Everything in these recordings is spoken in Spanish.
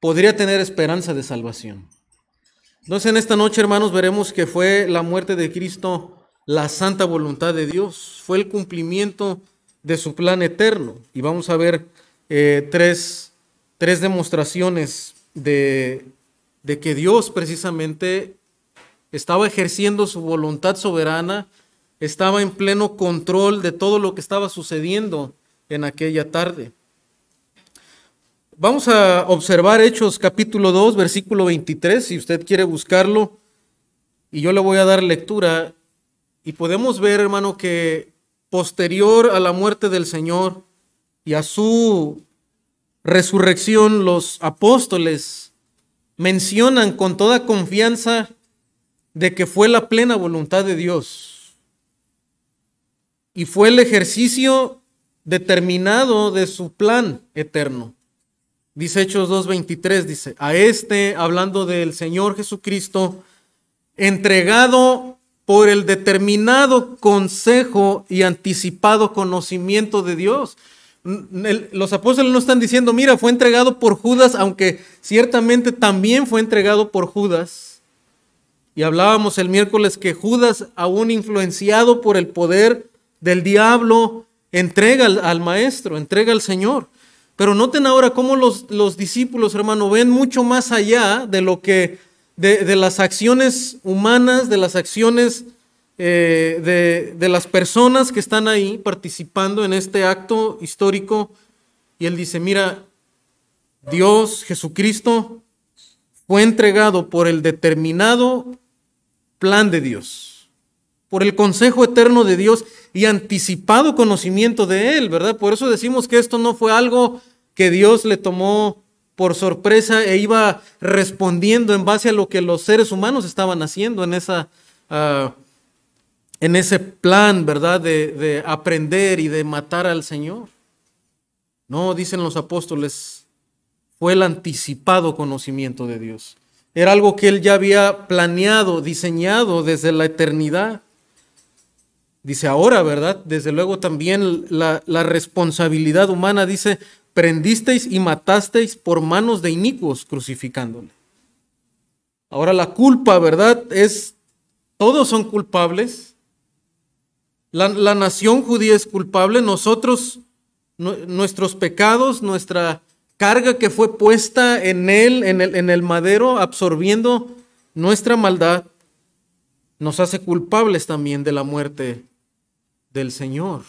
podría tener esperanza de salvación. Entonces en esta noche, hermanos, veremos que fue la muerte de Cristo la santa voluntad de Dios, fue el cumplimiento de su plan eterno. Y vamos a ver tres demostraciones de que Dios precisamente estaba ejerciendo su voluntad soberana, estaba en pleno control de todo lo que estaba sucediendo en aquella tarde. Vamos a observar Hechos capítulo 2, versículo 23, si usted quiere buscarlo, y yo le voy a dar lectura, y podemos ver, hermano, que posterior a la muerte del Señor y a su resurrección, los apóstoles mencionan con toda confianza de que fue la plena voluntad de Dios y fue el ejercicio determinado de su plan eterno. Dice Hechos 2:23, dice, a hablando del Señor Jesucristo, entregado por el determinado consejo y anticipado conocimiento de Dios. Los apóstoles no están diciendo, mira, fue entregado por Judas, aunque ciertamente también fue entregado por Judas. Y hablábamos el miércoles que Judas, aún influenciado por el poder del diablo, entrega al Maestro, entrega al Señor. Pero noten ahora cómo los discípulos, hermano, ven mucho más allá de lo que de las acciones humanas, de las acciones de las personas que están ahí participando en este acto histórico. Y él dice, mira, Dios, Jesucristo, fue entregado por el determinado plan de Dios, por el consejo eterno de Dios y anticipado conocimiento de Él, ¿verdad? Por eso decimos que esto no fue algo que Dios le tomó por sorpresa e iba respondiendo en base a lo que los seres humanos estaban haciendo en ese plan, ¿verdad? De aprender y de matar al Señor. No, dicen los apóstoles, fue el anticipado conocimiento de Dios. Era algo que Él ya había planeado, diseñado desde la eternidad. Dice ahora, ¿verdad? Desde luego también la responsabilidad humana, dice, prendisteis y matasteis por manos de inicuos crucificándole. Ahora la culpa, ¿verdad? Todos son culpables. La nación judía es culpable. Nosotros, nuestros pecados, nuestra carga que fue puesta en Él, en el madero, absorbiendo nuestra maldad, nos hace culpables también de la muerte del Señor.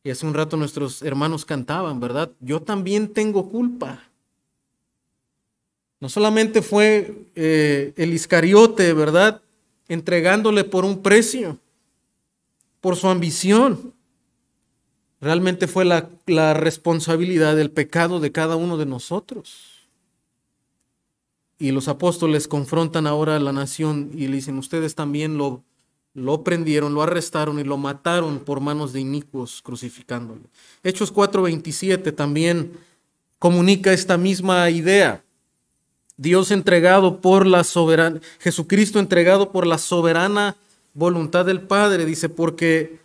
Y hace un rato nuestros hermanos cantaban, ¿verdad? Yo también tengo culpa. No solamente fue el Iscariote, ¿verdad? Entregándole por un precio, por su ambición. Realmente fue la responsabilidad del pecado de cada uno de nosotros. Y los apóstoles confrontan ahora a la nación y le dicen, ustedes también lo prendieron, lo arrestaron y lo mataron por manos de inicuos crucificándolo. Hechos 4:27 también comunica esta misma idea. Dios entregado por la soberana, Jesucristo entregado por la soberana voluntad del Padre, dice, porque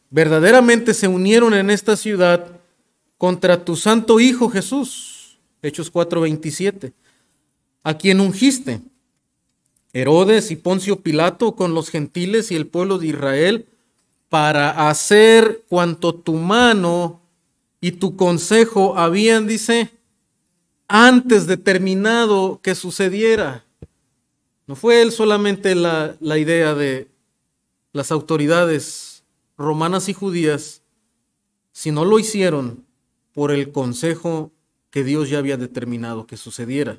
verdaderamente se unieron en esta ciudad contra tu santo Hijo Jesús. Hechos 4:27. A quien ungiste, Herodes y Poncio Pilato con los gentiles y el pueblo de Israel, para hacer cuanto tu mano y tu consejo habían, dice, antes determinado que sucediera. No fue él solamente la idea de las autoridades romanas y judías, sino lo hicieron por el consejo que Dios ya había determinado que sucediera.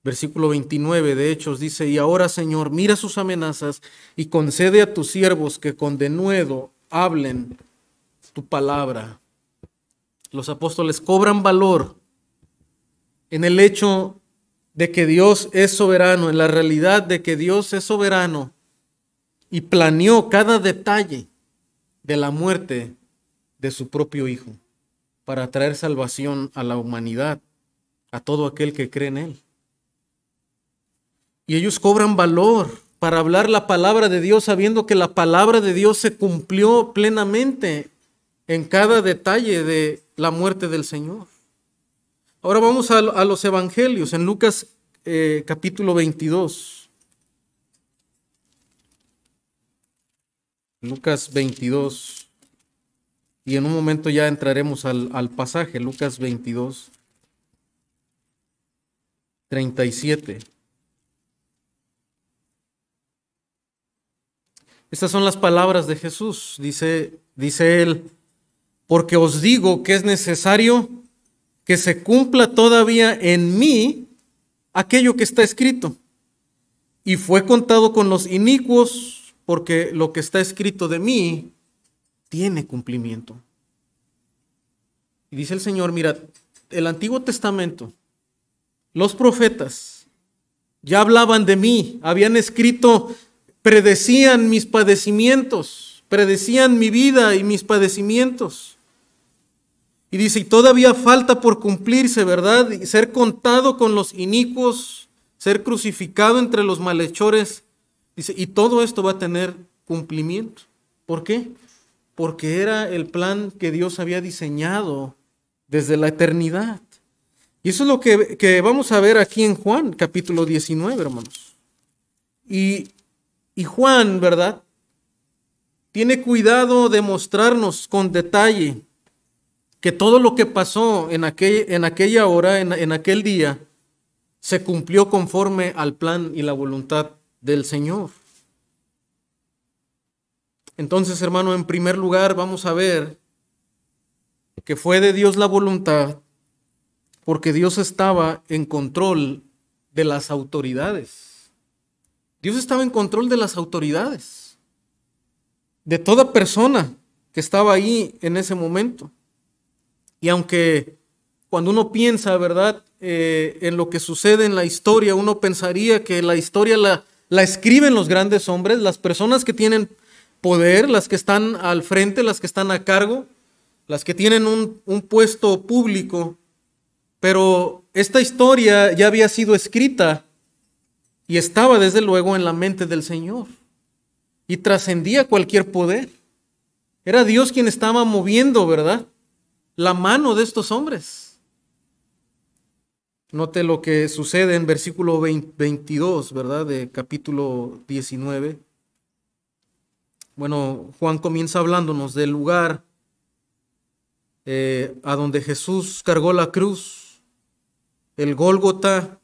Versículo 29 de Hechos dice, y ahora, Señor, mira sus amenazas y concede a tus siervos que con denuedo hablen tu palabra. Los apóstoles cobran valor en el hecho de que Dios es soberano, en la realidad de que Dios es soberano y planeó cada detalle de la muerte de su propio Hijo para traer salvación a la humanidad, a todo aquel que cree en Él. Y ellos cobran valor para hablar la palabra de Dios, sabiendo que la palabra de Dios se cumplió plenamente en cada detalle de la muerte del Señor. Ahora vamos a los evangelios, en Lucas capítulo 22. Lucas 22. Y en un momento ya entraremos al pasaje, Lucas 22, 37. Estas son las palabras de Jesús. Dice él, porque os digo que es necesario que se cumpla todavía en mí aquello que está escrito. Y fue contado con los inicuos, porque lo que está escrito de mí tiene cumplimiento. Y dice el Señor, mira, el Antiguo Testamento, los profetas ya hablaban de mí, habían escrito, predecían mis padecimientos, predecían mi vida y mis padecimientos. Y dice, y todavía falta por cumplirse, ¿verdad? Y ser contado con los inicuos, ser crucificado entre los malhechores. Dice, y todo esto va a tener cumplimiento. ¿Por qué? Porque era el plan que Dios había diseñado desde la eternidad. Y eso es lo que vamos a ver aquí en Juan, capítulo 19, hermanos. Y Juan, ¿verdad? Tiene cuidado de mostrarnos con detalle que todo lo que pasó en aquella hora, en aquel día, se cumplió conforme al plan y la voluntad del Señor. Entonces, hermano, en primer lugar vamos a ver que fue de Dios la voluntad, porque Dios estaba en control de las autoridades. Dios estaba en control de las autoridades, de toda persona que estaba ahí en ese momento. Y aunque cuando uno piensa, ¿verdad?, en lo que sucede en la historia, uno pensaría que la historia la escriben los grandes hombres, las personas que tienen poder, las que están al frente, las que están a cargo, las que tienen un puesto público. Pero esta historia ya había sido escrita y estaba desde luego en la mente del Señor y trascendía cualquier poder. Era Dios quien estaba moviendo, ¿verdad?, la mano de estos hombres. Note lo que sucede en versículo 22, ¿verdad?, de capítulo 19. Bueno, Juan comienza hablándonos del lugar a donde Jesús cargó la cruz, el Gólgota,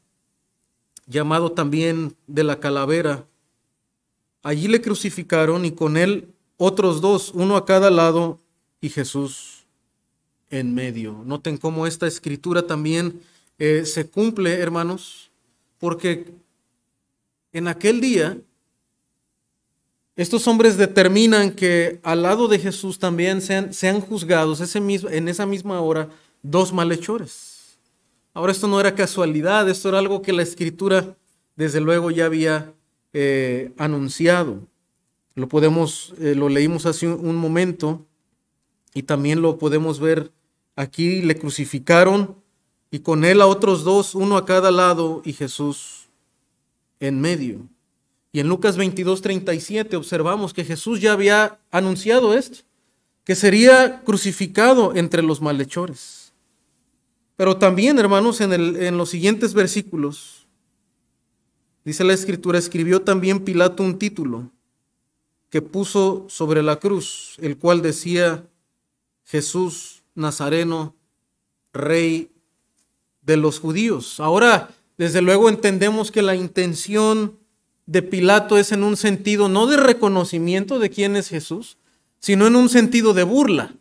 llamado también de la calavera. Allí le crucificaron y con él otros dos, uno a cada lado y Jesús en medio. Noten cómo esta escritura también se cumple, hermanos, porque en aquel día estos hombres determinan que al lado de Jesús también sean juzgados en esa misma hora dos malhechores. Ahora, esto no era casualidad, esto era algo que la Escritura desde luego ya había anunciado. Lo leímos hace un momento y también lo podemos ver aquí. Le crucificaron y con él a otros dos, uno a cada lado y Jesús en medio. Y en Lucas 22:37 observamos que Jesús ya había anunciado esto, que sería crucificado entre los malhechores. Pero también, hermanos, en los siguientes versículos, dice la Escritura, escribió también Pilato un título que puso sobre la cruz, el cual decía, Jesús Nazareno, Rey de los judíos. Ahora, desde luego entendemos que la intención de Pilato es en un sentido no de reconocimiento de quién es Jesús, sino en un sentido de burla.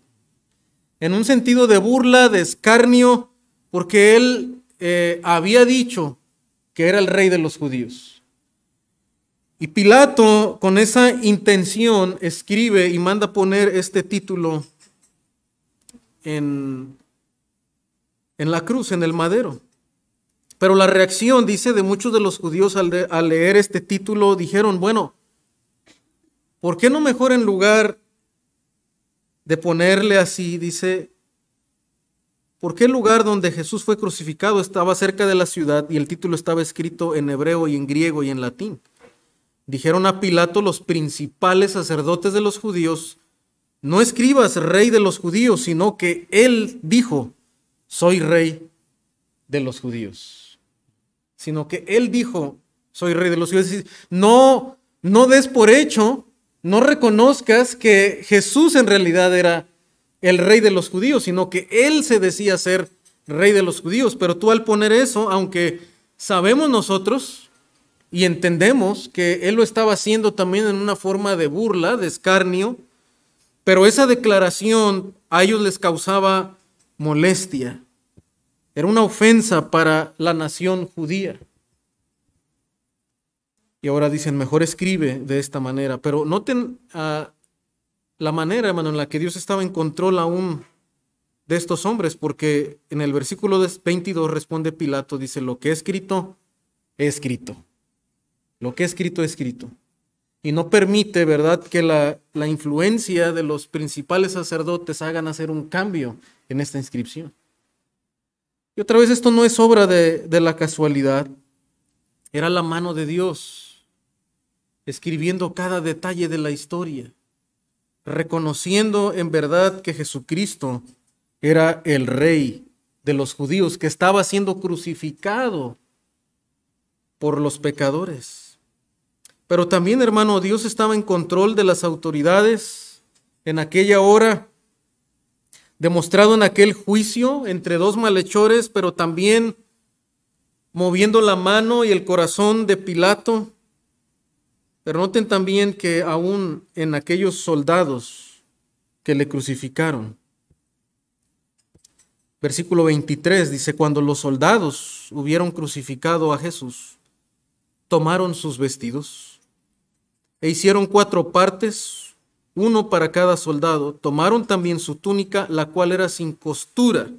En un sentido de burla, de escarnio, porque él había dicho que era el rey de los judíos. Y Pilato, con esa intención, escribe y manda poner este título en la cruz, en el madero. Pero la reacción, dice, de muchos de los judíos al leer este título, dijeron, bueno, ¿por qué no mejor en lugar de ponerle así, dice, ¿por qué el lugar donde Jesús fue crucificado estaba cerca de la ciudad y el título estaba escrito en hebreo y en griego y en latín? Dijeron a Pilato los principales sacerdotes de los judíos, no escribas rey de los judíos, sino que él dijo, soy rey de los judíos, sino que él dijo, soy rey de los judíos. No, no des por hecho, no reconozcas que Jesús en realidad era el rey de los judíos, sino que él se decía ser rey de los judíos. Pero tú al poner eso, aunque sabemos nosotros y entendemos que él lo estaba haciendo también en una forma de burla, de escarnio, pero esa declaración a ellos les causaba molestia. Era una ofensa para la nación judía. Y ahora dicen, mejor escribe de esta manera. Pero noten la manera, hermano, en la que Dios estaba en control aún de estos hombres, porque en el versículo 22 responde Pilato, dice, lo que he escrito, he escrito. Lo que he escrito, he escrito. Y no permite, ¿verdad?, que la influencia de los principales sacerdotes hagan hacer un cambio en esta inscripción. Y otra vez, esto no es obra de la casualidad. Era la mano de Dios escribiendo cada detalle de la historia, reconociendo en verdad que Jesucristo era el rey de los judíos, que estaba siendo crucificado por los pecadores. Pero también, hermano, Dios estaba en control de las autoridades en aquella hora, demostrado en aquel juicio entre dos malhechores, pero también moviendo la mano y el corazón de Pilato. Pero noten también que aún en aquellos soldados que le crucificaron, versículo 23 dice, cuando los soldados hubieron crucificado a Jesús, tomaron sus vestidos e hicieron 4 partes, uno para cada soldado. Tomaron también su túnica, la cual era sin costura,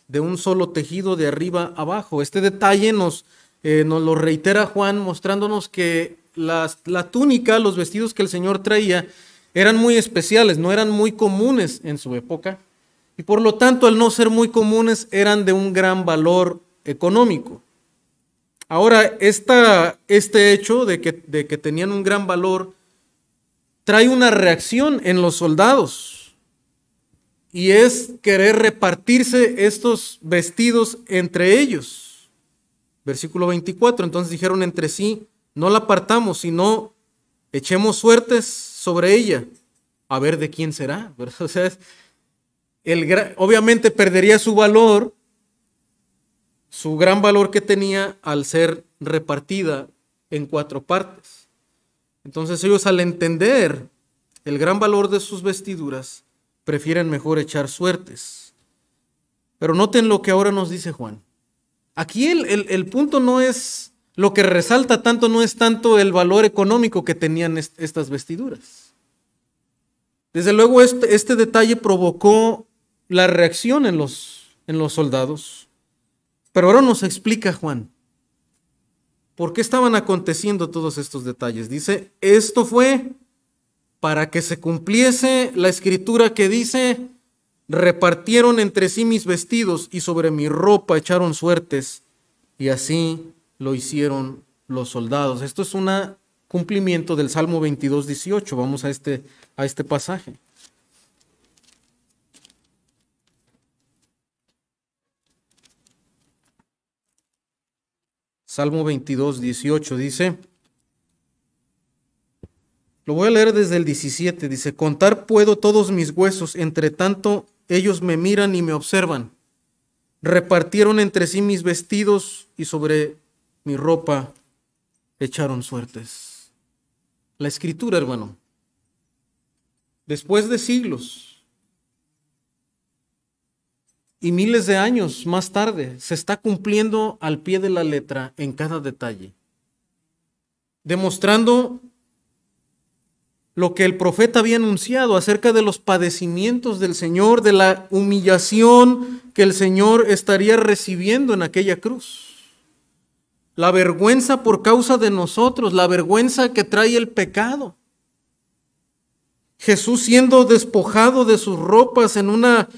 de un solo tejido de arriba abajo. Este detalle nos lo reitera Juan, mostrándonos que la túnica, los vestidos que el Señor traía, eran muy especiales, no eran muy comunes en su época, y por lo tanto, al no ser muy comunes, eran de un gran valor económico. Ahora, este hecho de que tenían un gran valor trae una reacción en los soldados, y es querer repartirse estos vestidos entre ellos. Versículo 24, entonces dijeron entre sí, no la partamos, sino echemos suertes sobre ella, a ver de quién será, ¿verdad? O sea, obviamente perdería su valor, su gran valor que tenía al ser repartida en 4 partes. Entonces ellos, al entender el gran valor de sus vestiduras, prefieren mejor echar suertes. Pero noten lo que ahora nos dice Juan. Aquí el punto no es, lo que resalta tanto no es tanto el valor económico que tenían estas vestiduras. Desde luego este detalle provocó la reacción en los soldados. Pero ahora nos explica Juan por qué estaban aconteciendo todos estos detalles. Dice, esto fue para que se cumpliese la escritura que dice, repartieron entre sí mis vestidos y sobre mi ropa echaron suertes, y así lo hicieron los soldados. Esto es un cumplimiento del Salmo 22, 18. Vamos a este pasaje. Salmo 22, 18 dice, lo voy a leer desde el 17, dice, contar puedo todos mis huesos, entre tanto ellos me miran y me observan. Repartieron entre sí mis vestidos y sobre mi ropa echaron suertes. La escritura, hermano, después de siglos y miles de años más tarde, se está cumpliendo al pie de la letra en cada detalle, demostrando lo que el profeta había anunciado acerca de los padecimientos del Señor, de la humillación que el Señor estaría recibiendo en aquella cruz. La vergüenza por causa de nosotros, la vergüenza que trae el pecado. Jesús siendo despojado de sus ropas en una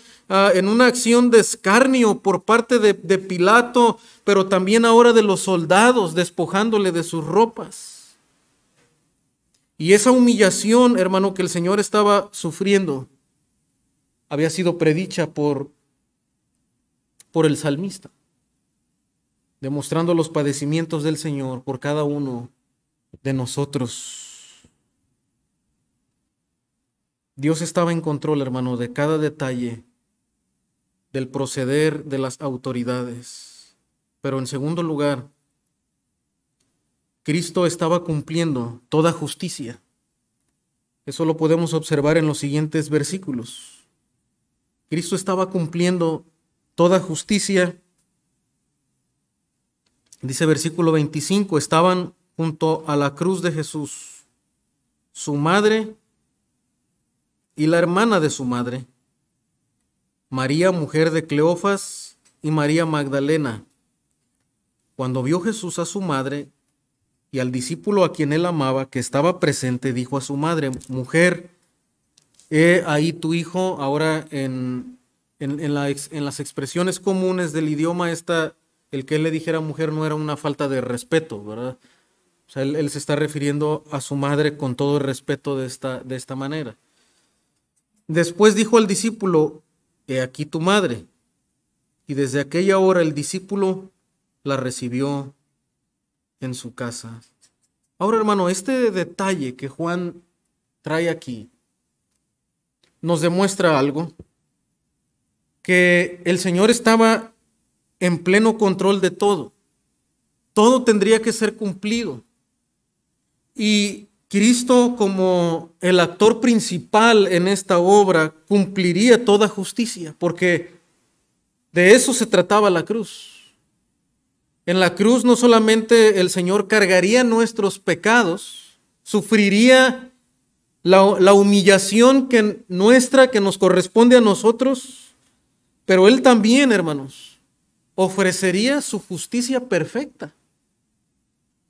acción de escarnio por parte de Pilato, pero también ahora de los soldados despojándole de sus ropas. Y esa humillación, hermano, que el Señor estaba sufriendo, había sido predicha por el salmista. demostrando los padecimientos del Señor por cada uno de nosotros. Dios estaba en control, hermano, de cada detalle del proceder de las autoridades. Pero en segundo lugar, Cristo estaba cumpliendo toda justicia. Eso lo podemos observar en los siguientes versículos. Cristo estaba cumpliendo toda justicia. Dice versículo 25, estaban junto a la cruz de Jesús, su madre y la hermana de su madre, María, mujer de Cleofas, y María Magdalena. Cuando vio Jesús a su madre y al discípulo a quien él amaba, que estaba presente, dijo a su madre: mujer, he ahí tu hijo. Ahora en las expresiones comunes del idioma, el que él le dijera mujer no era una falta de respeto, ¿verdad? O sea, él se está refiriendo a su madre con todo el respeto de esta manera. Después dijo al discípulo: he aquí tu madre. Y desde aquella hora el discípulo la recibió en su casa. Ahora, hermano, este detalle que Juan trae aquí nos demuestra algo, que el Señor estaba en pleno control de todo. Todo tendría que ser cumplido. Y Cristo, como el actor principal en esta obra, cumpliría toda justicia, porque de eso se trataba la cruz. En la cruz no solamente el Señor cargaría nuestros pecados, sufriría la humillación que nos corresponde a nosotros, pero Él también, hermanos, ofrecería su justicia perfecta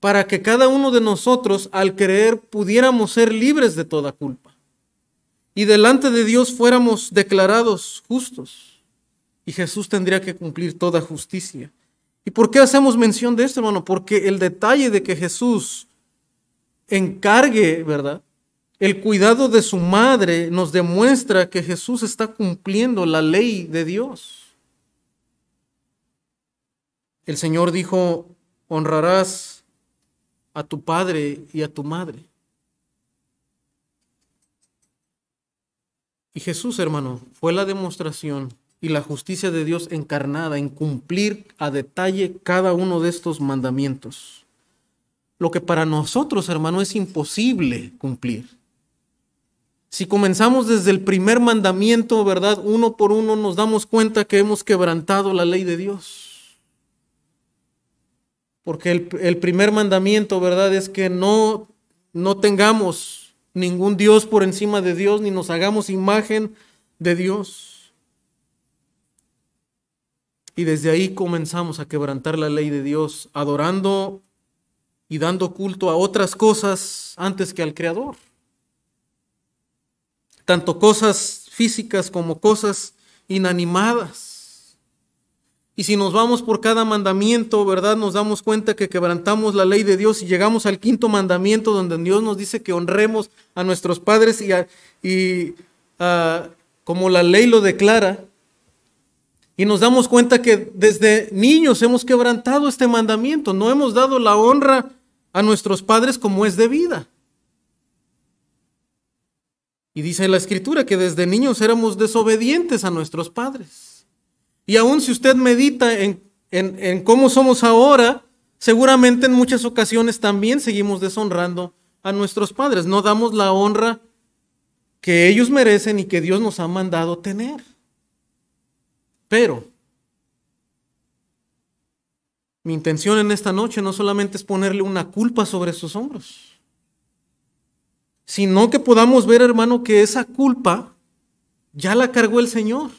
para que cada uno de nosotros, al creer, pudiéramos ser libres de toda culpa y delante de Dios fuéramos declarados justos. Y Jesús tendría que cumplir toda justicia. ¿Y por qué hacemos mención de esto, hermano? Porque el detalle de que Jesús encargue, ¿verdad?, el cuidado de su madre nos demuestra que Jesús está cumpliendo la ley de Dios. El Señor dijo: honrarás a tu padre y a tu madre. Y Jesús, hermano, fue la demostración y la justicia de Dios encarnada en cumplir a detalle cada uno de estos mandamientos. Lo que para nosotros, hermano, es imposible cumplir. Si comenzamos desde el primer mandamiento, ¿verdad?, uno por uno nos damos cuenta que hemos quebrantado la ley de Dios. Porque el primer mandamiento, ¿verdad?, es que no tengamos ningún Dios por encima de Dios, ni nos hagamos imagen de Dios. Y desde ahí comenzamos a quebrantar la ley de Dios, adorando y dando culto a otras cosas antes que al Creador. Tanto cosas físicas como cosas inanimadas. Y si nos vamos por cada mandamiento, ¿verdad?, nos damos cuenta que quebrantamos la ley de Dios y llegamos al quinto mandamiento, donde Dios nos dice que honremos a nuestros padres y como la ley lo declara. Y nos damos cuenta que desde niños hemos quebrantado este mandamiento. No hemos dado la honra a nuestros padres como es debida. Y dice la Escritura que desde niños éramos desobedientes a nuestros padres. Y aún si usted medita en cómo somos ahora, seguramente en muchas ocasiones también seguimos deshonrando a nuestros padres. No damos la honra que ellos merecen y que Dios nos ha mandado tener. Pero mi intención en esta noche no solamente es ponerle una culpa sobre sus hombros, sino que podamos ver, hermano, que esa culpa ya la cargó el Señor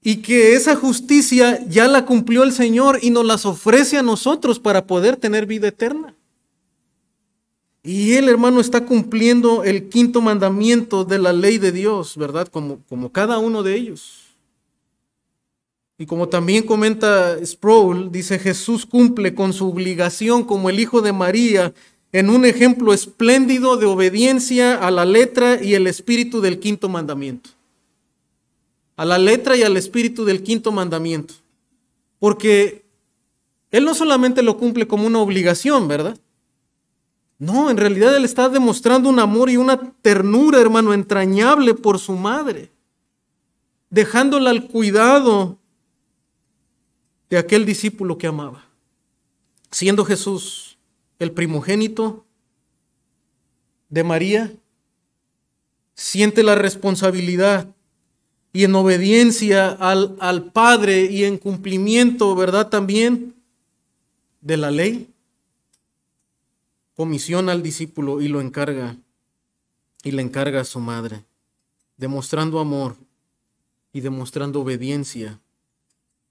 y que esa justicia ya la cumplió el Señor y nos las ofrece a nosotros para poder tener vida eterna. Y Él, hermano, está cumpliendo el quinto mandamiento de la ley de Dios, ¿verdad? Como cada uno de ellos. Y como también comenta Sproul, dice: Jesús cumple con su obligación como el Hijo de María en un ejemplo espléndido de obediencia a la letra y el espíritu del quinto mandamiento. A la letra y al espíritu del quinto mandamiento. Porque Él no solamente lo cumple como una obligación, ¿verdad? No, en realidad Él está demostrando un amor y una ternura, hermano, entrañable por su madre, dejándola al cuidado de aquel discípulo que amaba. Siendo Jesús el primogénito de María, siente la responsabilidad y en obediencia al Padre y en cumplimiento, ¿verdad? También de la ley, comisiona al discípulo y le encarga a su madre, demostrando amor y demostrando obediencia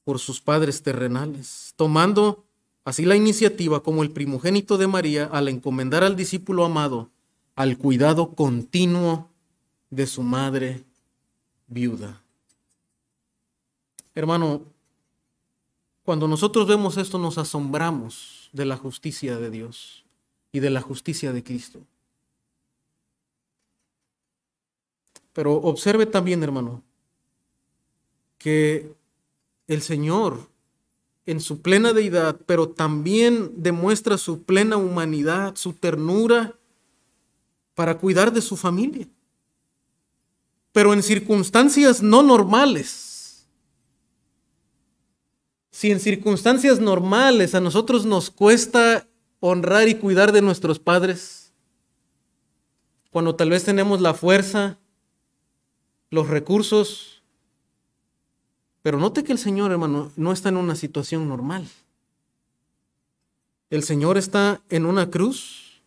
por sus padres terrenales, tomando así la iniciativa como el primogénito de María al encomendar al discípulo amado al cuidado continuo de su madre viuda. Hermano, cuando nosotros vemos esto nos asombramos de la justicia de Dios y de la justicia de Cristo. Pero observe también, hermano, que el Señor en su plena deidad, pero también demuestra su plena humanidad, su ternura para cuidar de su familia. Pero en circunstancias no normales. Si en circunstancias normales a nosotros nos cuesta honrar y cuidar de nuestros padres, cuando tal vez tenemos la fuerza, los recursos, pero note que el Señor, hermano, no está en una situación normal. El Señor está en una cruz,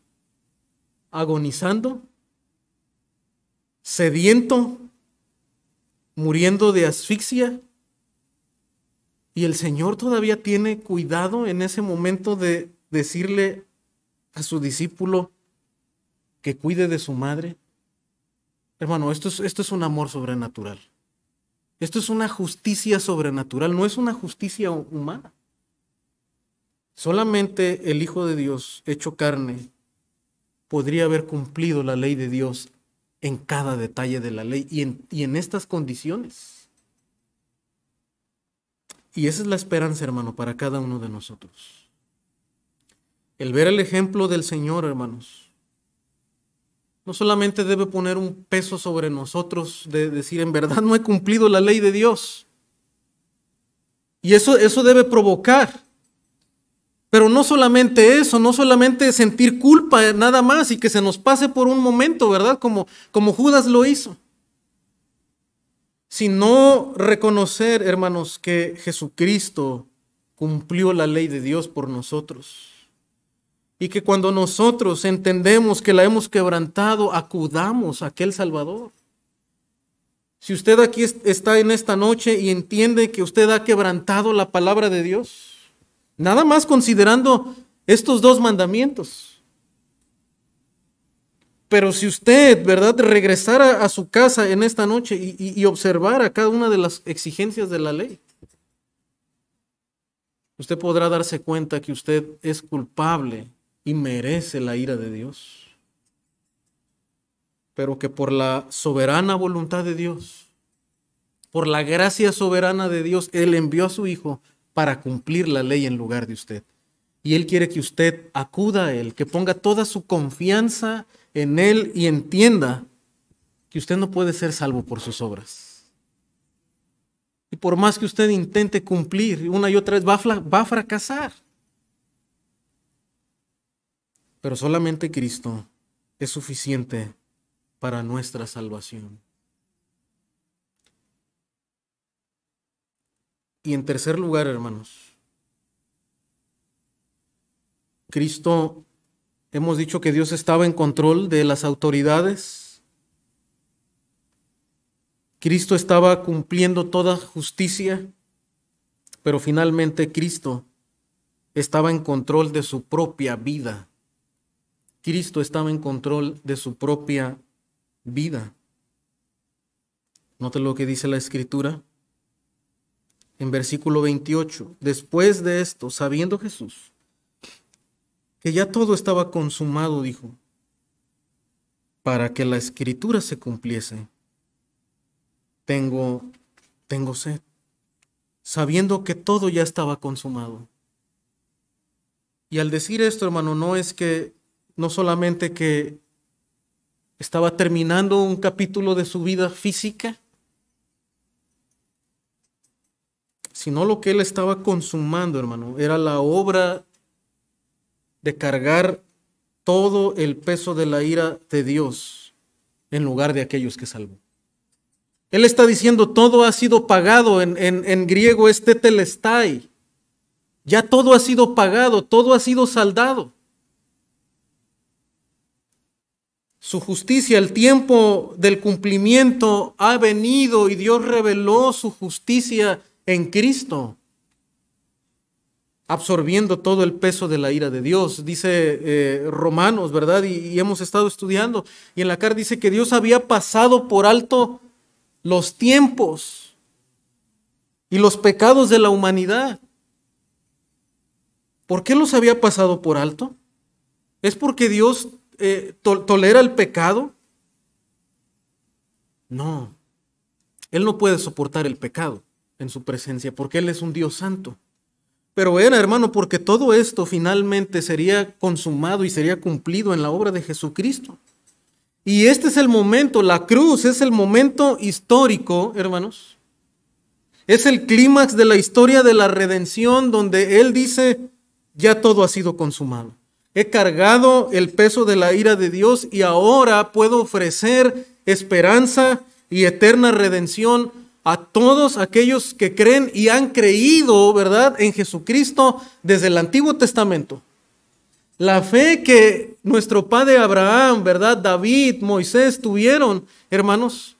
agonizando, sediento, muriendo de asfixia, y el Señor todavía tiene cuidado en ese momento de decirle a su discípulo que cuide de su madre. Hermano, esto es un amor sobrenatural. Esto es una justicia sobrenatural, no es una justicia humana. Solamente el Hijo de Dios, hecho carne, podría haber cumplido la ley de Dios en cada detalle de la ley y en estas condiciones. Y esa es la esperanza, hermano, para cada uno de nosotros. El ver el ejemplo del Señor, hermanos, no solamente debe poner un peso sobre nosotros de decir, en verdad no he cumplido la ley de Dios. Y eso debe provocar. Pero no solamente eso, no solamente sentir culpa nada más y que se nos pase por un momento, ¿verdad? Como Judas lo hizo. Sino reconocer, hermanos, que Jesucristo cumplió la ley de Dios por nosotros. Y que cuando nosotros entendemos que la hemos quebrantado, acudamos a aquel Salvador. Si usted aquí está en esta noche y entiende que usted ha quebrantado la palabra de Dios, nada más considerando estos dos mandamientos. Pero si usted, ¿verdad?, regresara a su casa en esta noche y observara cada una de las exigencias de la ley, usted podrá darse cuenta que usted es culpable y merece la ira de Dios. Pero que por la soberana voluntad de Dios, por la gracia soberana de Dios, Él envió a su Hijo para cumplir la ley en lugar de usted. Y Él quiere que usted acuda a Él, que ponga toda su confianza en Él y entienda que usted no puede ser salvo por sus obras. Y por más que usted intente cumplir una y otra vez, va a fracasar. Pero solamente Cristo es suficiente para nuestra salvación. Y en tercer lugar, hermanos, Cristo, hemos dicho que Dios estaba en control de las autoridades. Cristo estaba cumpliendo toda justicia, pero finalmente Cristo estaba en control de su propia vida. Cristo estaba en control de su propia vida. Note lo que dice la Escritura en versículo 28. Después de esto, sabiendo Jesús que ya todo estaba consumado, dijo, para que la Escritura se cumpliese, tengo sed. Sabiendo que todo ya estaba consumado. Y al decir esto, hermano, no solamente que estaba terminando un capítulo de su vida física, sino lo que él estaba consumando, hermano, era la obra de cargar todo el peso de la ira de Dios en lugar de aquellos que salvó. Él está diciendo, todo ha sido pagado, en griego es tetelestai. Ya todo ha sido pagado, todo ha sido saldado. Su justicia, el tiempo del cumplimiento ha venido y Dios reveló su justicia en Cristo, absorbiendo todo el peso de la ira de Dios. Dice Romanos, ¿verdad? Y hemos estado estudiando. Y en la carta dice que Dios había pasado por alto los tiempos y los pecados de la humanidad. ¿Por qué los había pasado por alto? ¿Es porque Dios tolera el pecado? No, Él no puede soportar el pecado en su presencia porque Él es un Dios santo. Pero era, hermano, porque todo esto finalmente sería consumado y sería cumplido en la obra de Jesucristo. Y este es el momento, la cruz es el momento histórico, hermanos. Es el clímax de la historia de la redención donde Él dice, ya todo ha sido consumado. He cargado el peso de la ira de Dios y ahora puedo ofrecer esperanza y eterna redención a todos aquellos que creen y han creído, ¿verdad?, en Jesucristo desde el Antiguo Testamento. La fe que nuestro padre Abraham, ¿verdad?, David, Moisés tuvieron, hermanos,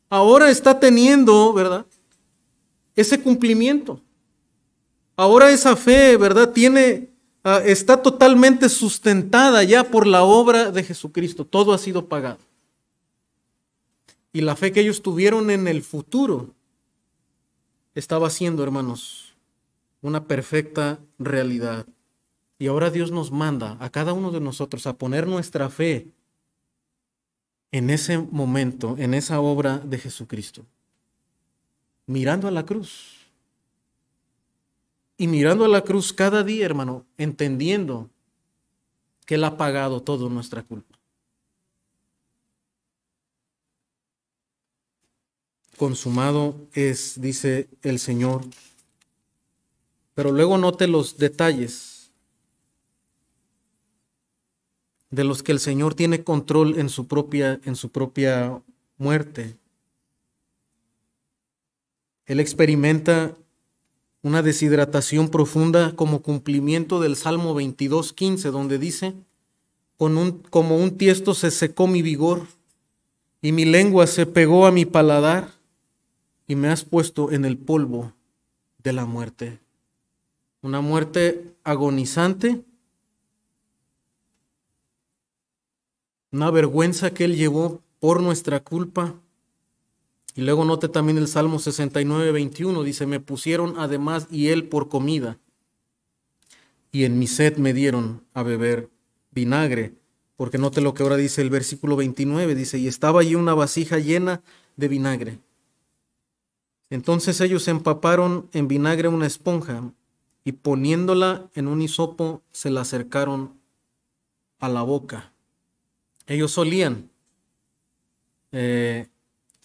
ahora está teniendo, ¿verdad?, ese cumplimiento. Ahora esa fe, ¿verdad?, está totalmente sustentada ya por la obra de Jesucristo. Todo ha sido pagado. Y la fe que ellos tuvieron en el futuro estaba siendo, hermanos, una perfecta realidad. Y ahora Dios nos manda a cada uno de nosotros a poner nuestra fe en ese momento, en esa obra de Jesucristo, mirando a la cruz. Y mirando a la cruz cada día, hermano, entendiendo que Él ha pagado toda nuestra culpa. Consumado es, dice el Señor. Pero luego note los detalles de los que el Señor tiene control en su propia muerte. Él experimenta una deshidratación profunda como cumplimiento del Salmo 22:15, donde dice, como un tiesto se secó mi vigor y mi lengua se pegó a mi paladar y me has puesto en el polvo de la muerte. Una muerte agonizante, una vergüenza que Él llevó por nuestra culpa. Y luego note también el Salmo 69:21, dice, me pusieron además hiel por comida, y en mi sed me dieron a beber vinagre. Porque note lo que ahora dice el versículo 29, dice, y estaba allí una vasija llena de vinagre. Entonces ellos empaparon en vinagre una esponja, y poniéndola en un hisopo, se la acercaron a la boca. Ellos solían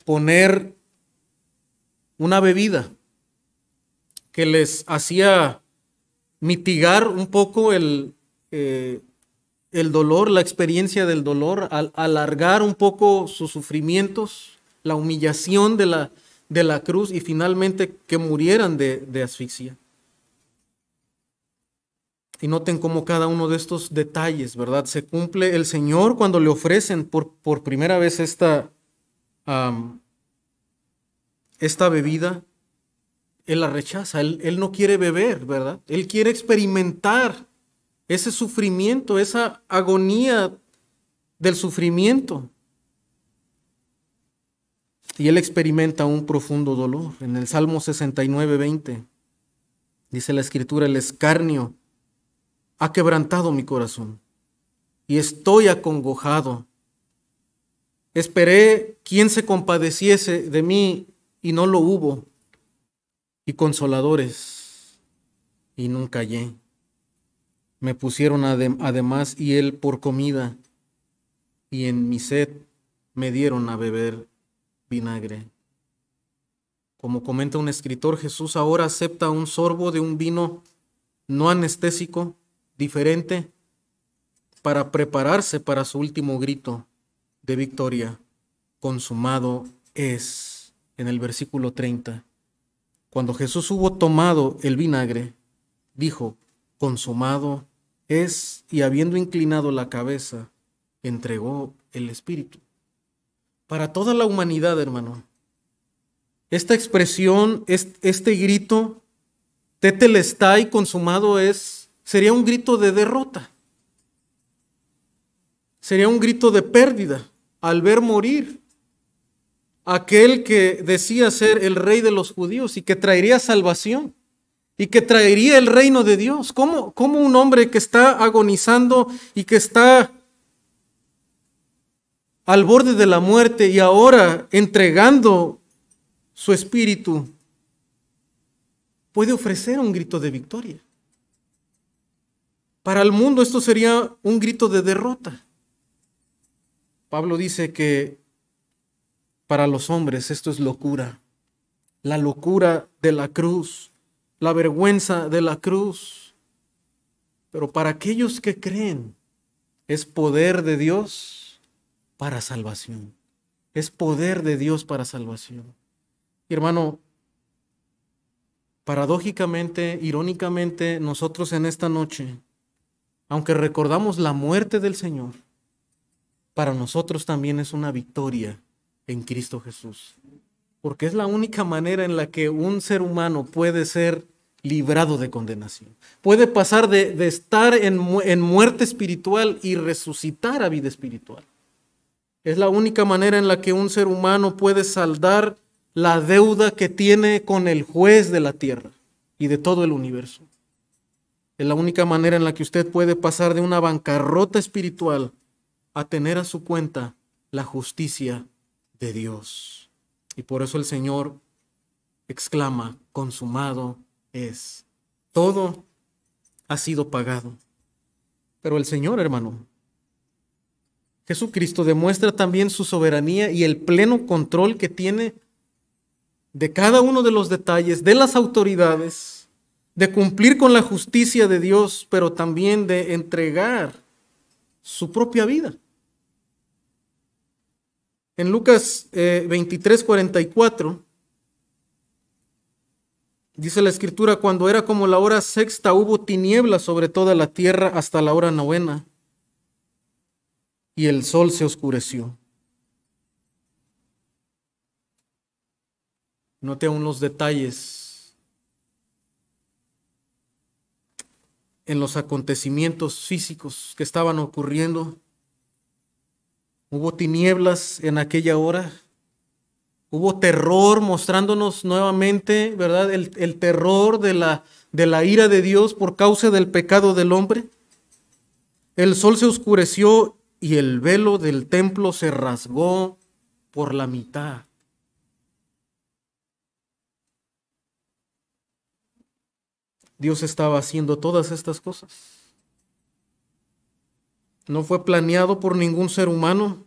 poner una bebida que les hacía mitigar un poco el dolor, la experiencia del dolor, alargar un poco sus sufrimientos, la humillación de la cruz y finalmente que murieran de asfixia. Y noten cómo cada uno de estos detalles, ¿verdad?, se cumple. El Señor cuando le ofrecen por primera vez esta bebida, Él la rechaza. Él no quiere beber, ¿verdad? Él quiere experimentar ese sufrimiento, esa agonía del sufrimiento. Y Él experimenta un profundo dolor. En el Salmo 69:20 dice la Escritura, el escarnio ha quebrantado mi corazón y estoy acongojado. Esperé quien se compadeciese de mí y no lo hubo, y consoladores y nunca hallé. me pusieron además y él por comida, y en mi sed me dieron a beber vinagre. Como comenta un escritor, Jesús ahora acepta un sorbo de un vino no anestésico, diferente, para prepararse para su último grito de victoria. Consumado es, en el versículo 30. Cuando Jesús hubo tomado el vinagre, dijo, consumado es, y habiendo inclinado la cabeza, entregó el Espíritu. Para toda la humanidad, hermano, esta expresión, este grito, tetelestai, consumado es, sería un grito de derrota. Sería un grito de pérdida al ver morir aquel que decía ser el rey de los judíos y que traería salvación y que traería el reino de Dios. ¿Cómo un hombre que está agonizando y que está al borde de la muerte y ahora entregando su espíritu puede ofrecer un grito de victoria? Para el mundo esto sería un grito de derrota. Pablo dice que para los hombres esto es locura, la locura de la cruz, la vergüenza de la cruz. Pero para aquellos que creen, es poder de Dios para salvación. Es poder de Dios para salvación. Y hermano, paradójicamente, irónicamente, nosotros en esta noche, aunque recordamos la muerte del Señor, para nosotros también es una victoria en Cristo Jesús. Porque es la única manera en la que un ser humano puede ser librado de condenación. Puede pasar de estar en muerte espiritual y resucitar a vida espiritual. Es la única manera en la que un ser humano puede saldar la deuda que tiene con el juez de la tierra y de todo el universo. Es la única manera en la que usted puede pasar de una bancarrota espiritual a tener a su cuenta la justicia de Dios. Y por eso el Señor exclama, consumado es. Todo ha sido pagado. Pero el Señor, hermano, Jesucristo demuestra también su soberanía y el pleno control que tiene de cada uno de los detalles, de las autoridades, de cumplir con la justicia de Dios, pero también de entregar su propia vida. En Lucas 23:44 dice la Escritura, cuando era como la hora sexta hubo tinieblas sobre toda la tierra hasta la hora novena y el sol se oscureció. Note aún los detalles en los acontecimientos físicos que estaban ocurriendo. Hubo tinieblas en aquella hora. Hubo terror mostrándonos nuevamente, ¿verdad? El terror de la ira de Dios por causa del pecado del hombre. El sol se oscureció y el velo del templo se rasgó por la mitad. Dios estaba haciendo todas estas cosas. No fue planeado por ningún ser humano.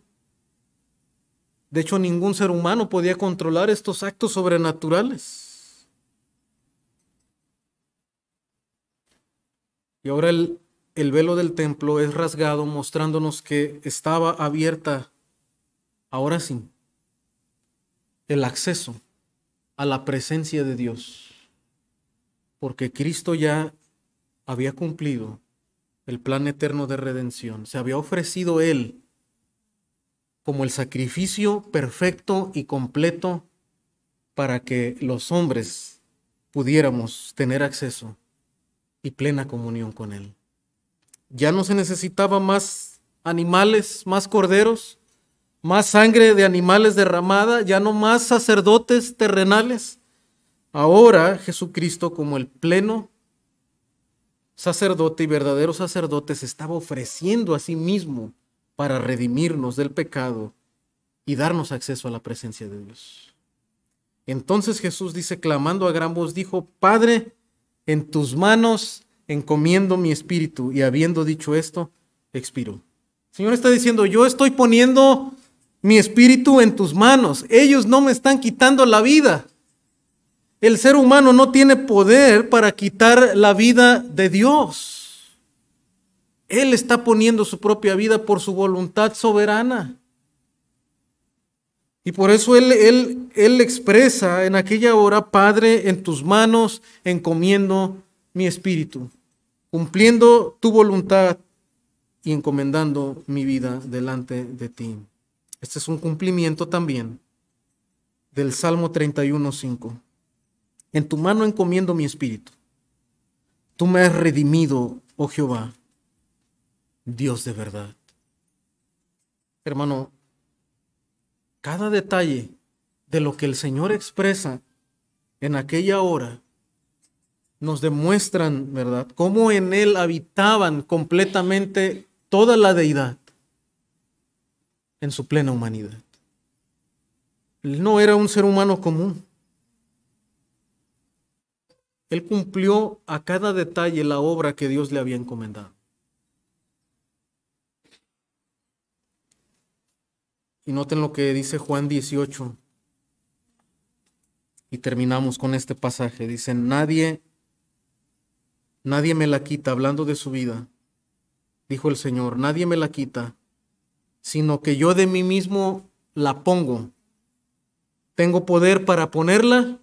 De hecho, ningún ser humano podía controlar estos actos sobrenaturales. Y ahora el velo del templo es rasgado, mostrándonos que estaba abierta, ahora sí, el acceso a la presencia de Dios. Porque Cristo ya había cumplido el plan eterno de redención. Se había ofrecido Él como el sacrificio perfecto y completo para que los hombres pudiéramos tener acceso y plena comunión con Él. Ya no se necesitaba más animales, más corderos, más sangre de animales derramada, ya no más sacerdotes terrenales. Ahora Jesucristo, como el pleno sacerdote y verdadero sacerdote, se estaba ofreciendo a sí mismo para redimirnos del pecado y darnos acceso a la presencia de Dios. Entonces Jesús dice, clamando a gran voz, dijo, Padre, en tus manos encomiendo mi espíritu, y habiendo dicho esto, expiró. El Señor está diciendo, yo estoy poniendo mi espíritu en tus manos. Ellos no me están quitando la vida. El ser humano no tiene poder para quitar la vida de Dios. Él está poniendo su propia vida por su voluntad soberana. Y por eso él expresa en aquella hora, Padre, en tus manos encomiendo mi espíritu, cumpliendo tu voluntad y encomendando mi vida delante de ti. Este es un cumplimiento también del Salmo 31:5. En tu mano encomiendo mi espíritu. Tú me has redimido, oh Jehová, Dios de verdad. Hermano, cada detalle de lo que el Señor expresa en aquella hora nos demuestran, ¿verdad?, cómo en Él habitaban completamente toda la deidad en su plena humanidad. Él no era un ser humano común. Él cumplió a cada detalle la obra que Dios le había encomendado. Y noten lo que dice Juan 18. Y terminamos con este pasaje. Dice, nadie me la quita, hablando de su vida. Dijo el Señor, nadie me la quita, sino que yo de mí mismo la pongo. Tengo poder para ponerla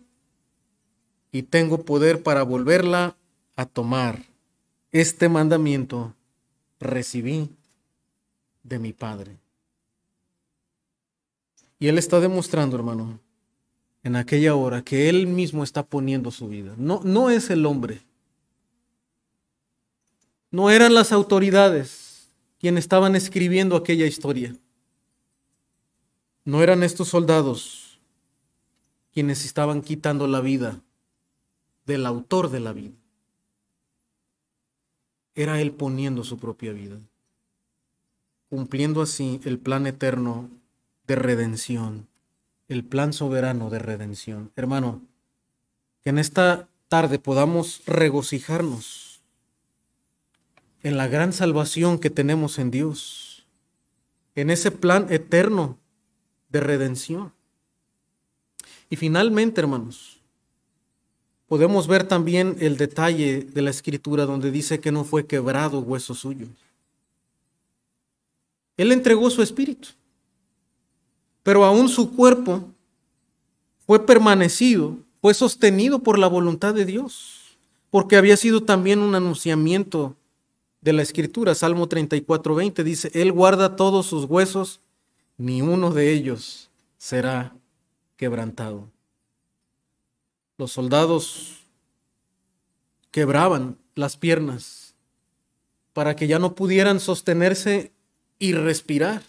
y tengo poder para volverla a tomar. Este mandamiento recibí de mi Padre. Y Él está demostrando, hermano, en aquella hora que Él mismo está poniendo su vida. No es el hombre. No eran las autoridades quienes estaban escribiendo aquella historia. No eran estos soldados quienes estaban quitando la vida del autor de la vida. Era Él poniendo su propia vida, cumpliendo así el plan eterno de redención, el plan soberano de redención. Hermano, que en esta tarde podamos regocijarnos en la gran salvación que tenemos en Dios, en ese plan eterno de redención. Y finalmente, hermanos, podemos ver también el detalle de la Escritura donde dice que no fue quebrado hueso suyo. Él entregó su espíritu, pero aún su cuerpo fue permanecido, fue sostenido por la voluntad de Dios, porque había sido también un anunciamiento de la Escritura. Salmo 34:20 dice, Él guarda todos sus huesos, ni uno de ellos será quebrantado. Los soldados quebraban las piernas para que ya no pudieran sostenerse y respirar.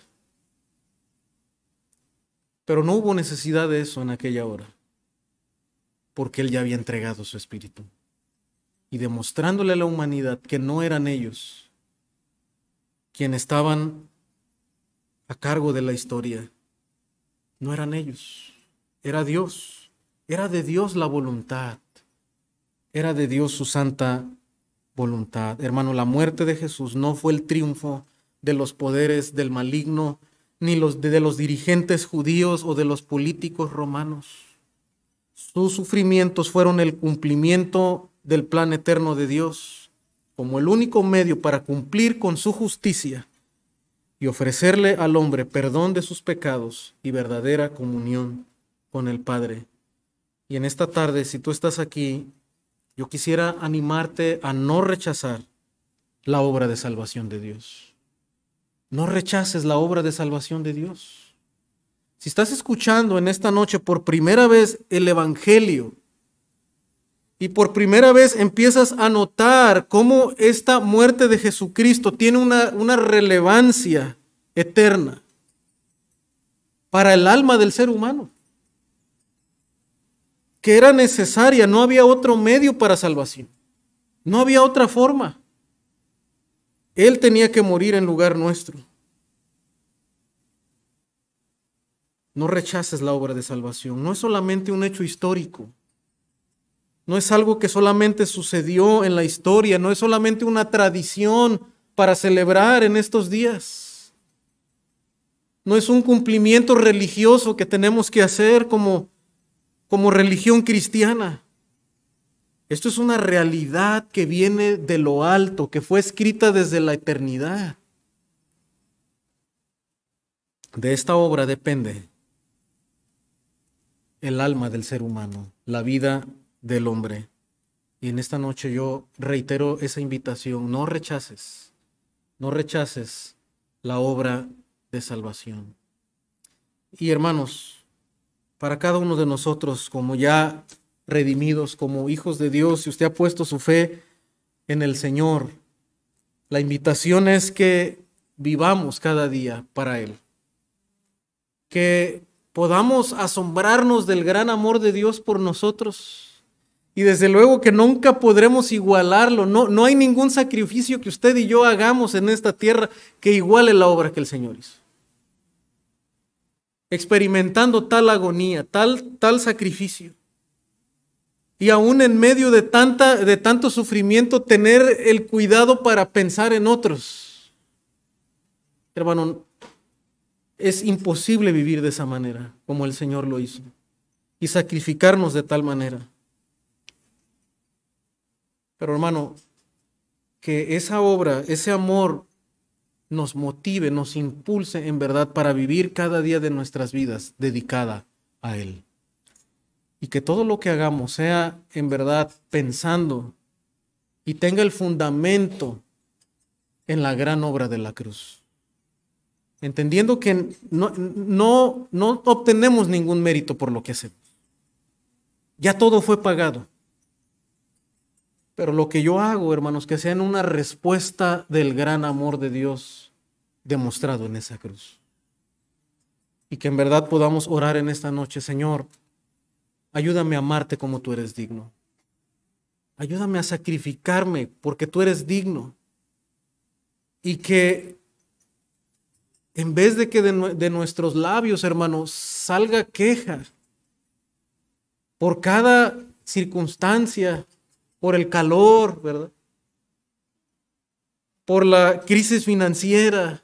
Pero no hubo necesidad de eso en aquella hora, porque Él ya había entregado su espíritu y demostrándole a la humanidad que no eran ellos quienes estaban a cargo de la historia. No eran ellos, era Dios. Era de Dios la voluntad. Era de Dios su santa voluntad. Hermano, la muerte de Jesús no fue el triunfo de los poderes del maligno, ni de los dirigentes judíos o de los políticos romanos. Sus sufrimientos fueron el cumplimiento del plan eterno de Dios, como el único medio para cumplir con su justicia y ofrecerle al hombre perdón de sus pecados y verdadera comunión con el Padre. Y en esta tarde, si tú estás aquí, yo quisiera animarte a no rechazar la obra de salvación de Dios. No rechaces la obra de salvación de Dios. Si estás escuchando en esta noche por primera vez el Evangelio y por primera vez empiezas a notar cómo esta muerte de Jesucristo tiene una relevancia eterna para el alma del ser humano, que era necesaria, no había otro medio para salvación, no había otra forma. Él tenía que morir en lugar nuestro. No rechaces la obra de salvación, no es solamente un hecho histórico, No es algo que solamente sucedió en la historia, no es solamente una tradición para celebrar en estos días. No es un cumplimiento religioso que tenemos que hacer como religión cristiana. Esto es una realidad que viene de lo alto, que fue escrita desde la eternidad. De esta obra depende el alma del ser humano, la vida del hombre. Y en esta noche yo reitero esa invitación: no rechaces la obra de salvación. Y hermanos, para cada uno de nosotros, como ya redimidos, como hijos de Dios, si usted ha puesto su fe en el Señor, la invitación es que vivamos cada día para Él, que podamos asombrarnos del gran amor de Dios por nosotros. Y desde luego que nunca podremos igualarlo. No hay ningún sacrificio que usted y yo hagamos en esta tierra que iguale la obra que el Señor hizo. Experimentando tal agonía, tal sacrificio. Y aún en medio de tanto sufrimiento, tener el cuidado para pensar en otros. Hermano, es imposible vivir de esa manera, como el Señor lo hizo, y sacrificarnos de tal manera. Pero hermano, que esa obra, ese amor nos motive, nos impulse en verdad para vivir cada día de nuestras vidas dedicada a Él. Y que todo lo que hagamos sea en verdad pensando y tenga el fundamento en la gran obra de la cruz. Entendiendo que no obtenemos ningún mérito por lo que hacemos. Ya todo fue pagado. Pero lo que yo hago, hermanos, que sea en una respuesta del gran amor de Dios demostrado en esa cruz. Y que en verdad podamos orar en esta noche: Señor, ayúdame a amarte como tú eres digno. Ayúdame a sacrificarme porque tú eres digno. Y que en vez de que de nuestros labios, hermanos, salga queja por cada circunstancia, por el calor, ¿verdad? Por la crisis financiera,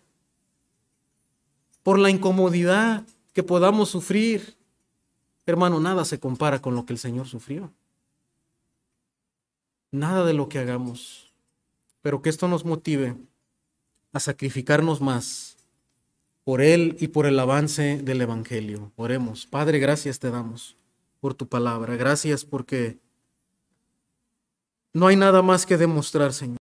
por la incomodidad que podamos sufrir. Hermano, nada se compara con lo que el Señor sufrió. Nada de lo que hagamos. Pero que esto nos motive a sacrificarnos más por Él y por el avance del Evangelio. Oremos. Padre, gracias te damos por tu palabra. Gracias porque no hay nada más que demostrar, Señor.